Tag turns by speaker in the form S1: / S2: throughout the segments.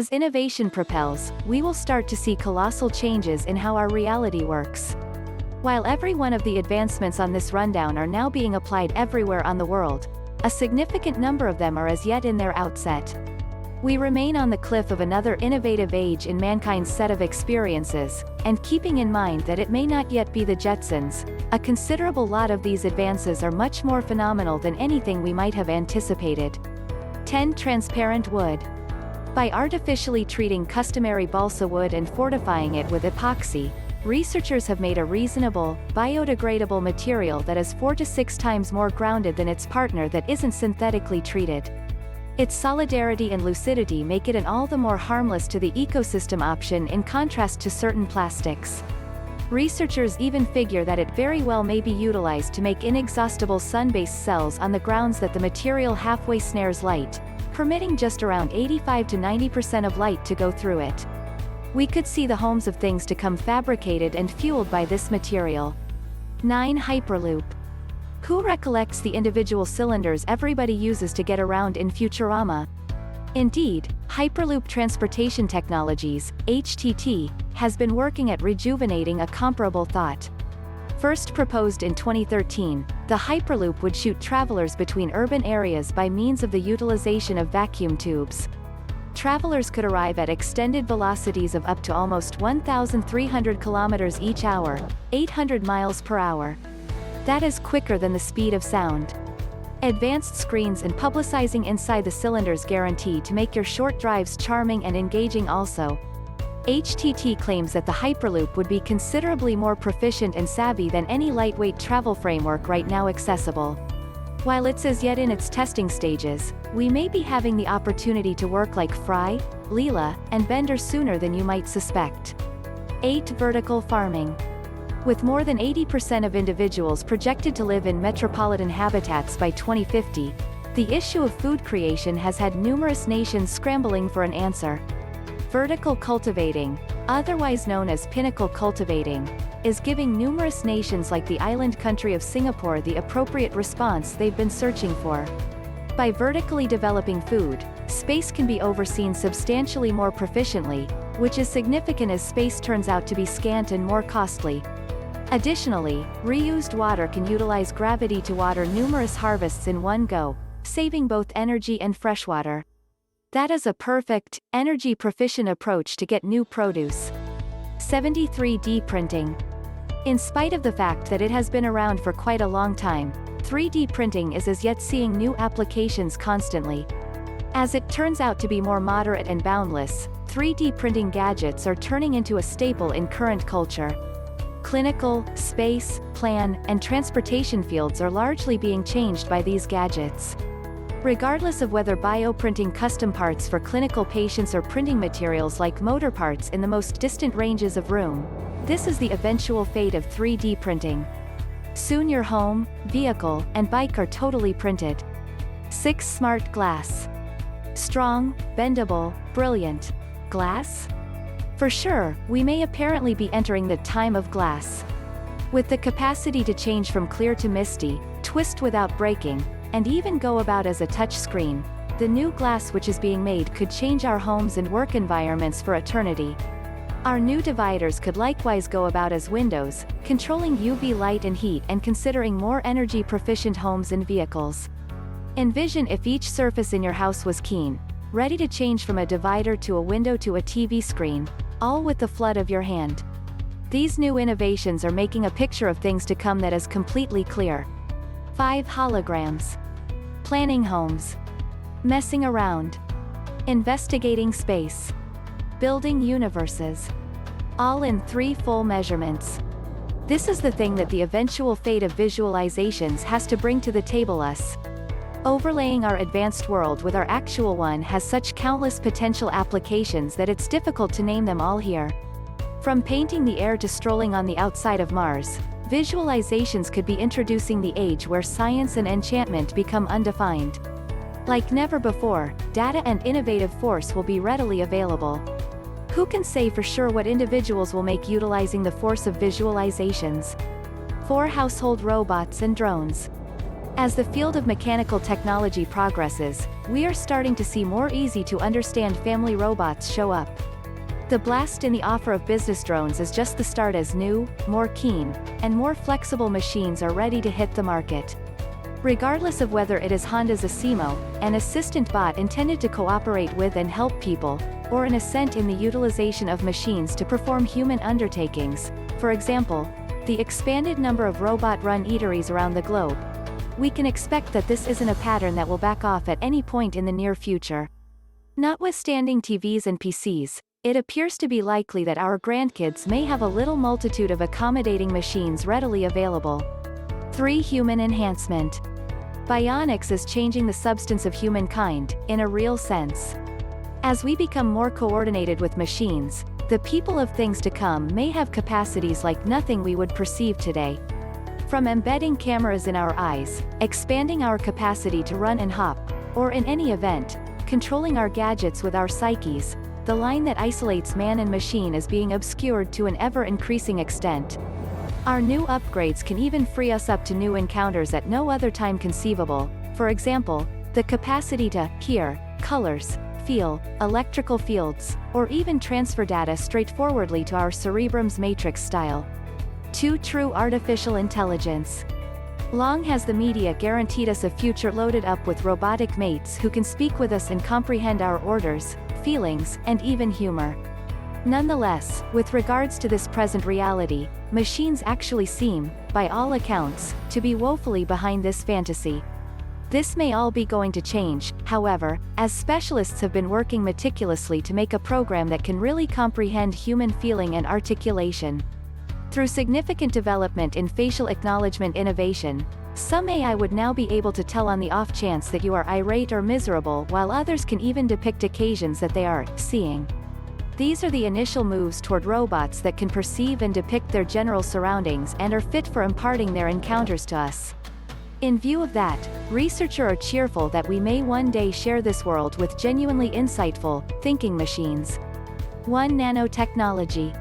S1: As innovation propels, we will start to see colossal changes in how our reality works. While every one of the advancements on this rundown are now being applied everywhere on the world, a significant number of them are as yet in their outset. We remain on the cliff of another innovative age in mankind's set of experiences, and keeping in mind that it may not yet be the Jetsons, a considerable lot of these advances are much more phenomenal than anything we might have anticipated. 10. Transparent wood. By artificially treating customary balsa wood and fortifying it with epoxy, researchers have made a reasonable, biodegradable material that is 4 to 6 times more grounded than its partner that isn't synthetically treated. Its solidarity and lucidity make it an all the more harmless to the ecosystem option in contrast to certain plastics. Researchers even figure that it very well may be utilized to make inexhaustible sun-based cells on the grounds that the material halfway snares light, permitting just around 85 to 90% of light to go through it. We could see the homes of things to come fabricated and fueled by this material. 9. Hyperloop. Who recollects the individual cylinders everybody uses to get around in Futurama? Indeed, Hyperloop Transportation Technologies, HTT, has been working at rejuvenating a comparable thought. First proposed in 2013, the Hyperloop would shoot travelers between urban areas by means of the utilization of vacuum tubes. Travelers could arrive at extended velocities of up to almost 1,300 kilometers each hour, 800 miles per hour. That is quicker than the speed of sound. Advanced screens and publicizing inside the cylinders guarantee to make your short drives charming and engaging also. HTT claims that the Hyperloop would be considerably more proficient and savvy than any lightweight travel framework right now accessible. While it's as yet in its testing stages, we may be having the opportunity to work like Fry, Leela, and Bender sooner than you might suspect. 8. Vertical farming. With more than 80% of individuals projected to live in metropolitan habitats by 2050, the issue of food creation has had numerous nations scrambling for an answer. Vertical cultivating, otherwise known as pinnacle cultivating, is giving numerous nations like the island country of Singapore the appropriate response they've been searching for. By vertically developing food, space can be overseen substantially more proficiently, which is significant as space turns out to be scant and more costly. Additionally, reused water can utilize gravity to water numerous harvests in one go, saving both energy and freshwater. That is a perfect, energy-proficient approach to get new produce. 7. 3D printing. In spite of the fact that it has been around for quite a long time, 3D printing is as yet seeing new applications constantly. As it turns out to be more moderate and boundless, 3D printing gadgets are turning into a staple in current culture. Clinical, space, plan, and transportation fields are largely being changed by these gadgets. Regardless of whether bioprinting custom parts for clinical patients or printing materials like motor parts in the most distant ranges of room, this is the eventual fate of 3D printing. Soon your home, vehicle, and bike are totally printed. 6. Smart glass. Strong, bendable, brilliant. Glass? For sure, we may apparently be entering the time of glass. With the capacity to change from clear to misty, twist without breaking, and even go about as a touch screen, the new glass which is being made could change our homes and work environments for eternity. Our new dividers could likewise go about as windows, controlling UV light and heat and considering more energy-proficient homes and vehicles. Envision if each surface in your house was keen, ready to change from a divider to a window to a TV screen, all with the flood of your hand. These new innovations are making a picture of things to come that is completely clear. 5. Holograms. Planning homes. Messing around. Investigating space. Building universes. All in 3 full measurements. This is the thing that the eventual fate of visualizations has to bring to the table us. Overlaying our advanced world with our actual one has such countless potential applications that it's difficult to name them all here. From painting the air to strolling on the outside of Mars, visualizations could be introducing the age where science and enchantment become undefined. Like never before, data and innovative force will be readily available. Who can say for sure what individuals will make utilizing the force of visualizations? 4. Household robots and drones. As the field of mechanical technology progresses, we are starting to see more easy-to-understand family robots show up. The blast in the offer of business drones is just the start as new, more keen, and more flexible machines are ready to hit the market. Regardless of whether it is Honda's Asimo, an assistant bot intended to cooperate with and help people, or an ascent in the utilization of machines to perform human undertakings, for example, the expanded number of robot-run eateries around the globe, we can expect that this isn't a pattern that will back off at any point in the near future. Notwithstanding TVs and PCs, it appears to be likely that our grandkids may have a little multitude of accommodating machines readily available. 3. Human enhancement. Bionics is changing the substance of humankind, in a real sense. As we become more coordinated with machines, the people of things to come may have capacities like nothing we would perceive today. From embedding cameras in our eyes, expanding our capacity to run and hop, or in any event, controlling our gadgets with our psyches, the line that isolates man and machine is being obscured to an ever-increasing extent. Our new upgrades can even free us up to new encounters at no other time conceivable, for example, the capacity to hear colors, feel electrical fields, or even transfer data straightforwardly to our cerebrum's matrix style. 2. True artificial intelligence. Long has the media guaranteed us a future loaded up with robotic mates who can speak with us and comprehend our orders, feelings, and even humor. Nonetheless, with regards to this present reality, machines actually seem, by all accounts, to be woefully behind this fantasy. This may all be going to change, however, as specialists have been working meticulously to make a program that can really comprehend human feeling and articulation. Through significant development in facial acknowledgement innovation, some AI would now be able to tell on the off chance that you are irate or miserable, while others can even depict occasions that they are seeing. These are the initial moves toward robots that can perceive and depict their general surroundings and are fit for imparting their encounters to us. In view of that, researchers are cheerful that we may one day share this world with genuinely insightful, thinking machines. 1. Nanotechnology.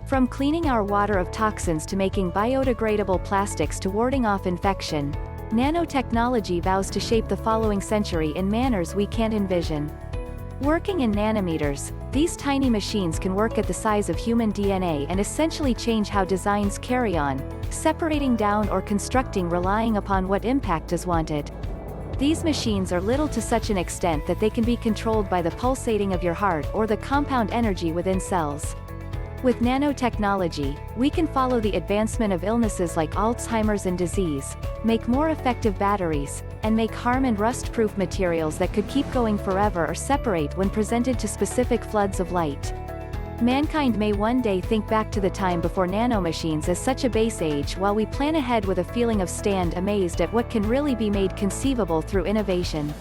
S1: From cleaning our water of toxins to making biodegradable plastics to warding off infection, nanotechnology vows to shape the following century in manners we can't envision. Working in nanometers, these tiny machines can work at the size of human DNA and essentially change how designs carry on, separating down or constructing relying upon what impact is wanted. These machines are little to such an extent that they can be controlled by the pulsating of your heart or the compound energy within cells. With nanotechnology, we can follow the advancement of illnesses like Alzheimer's and disease, make more effective batteries, and make harm and rust-proof materials that could keep going forever or separate when presented to specific floods of light. Mankind may one day think back to the time before nanomachines as such a base age, while we plan ahead with a feeling of stand amazed at what can really be made conceivable through innovation.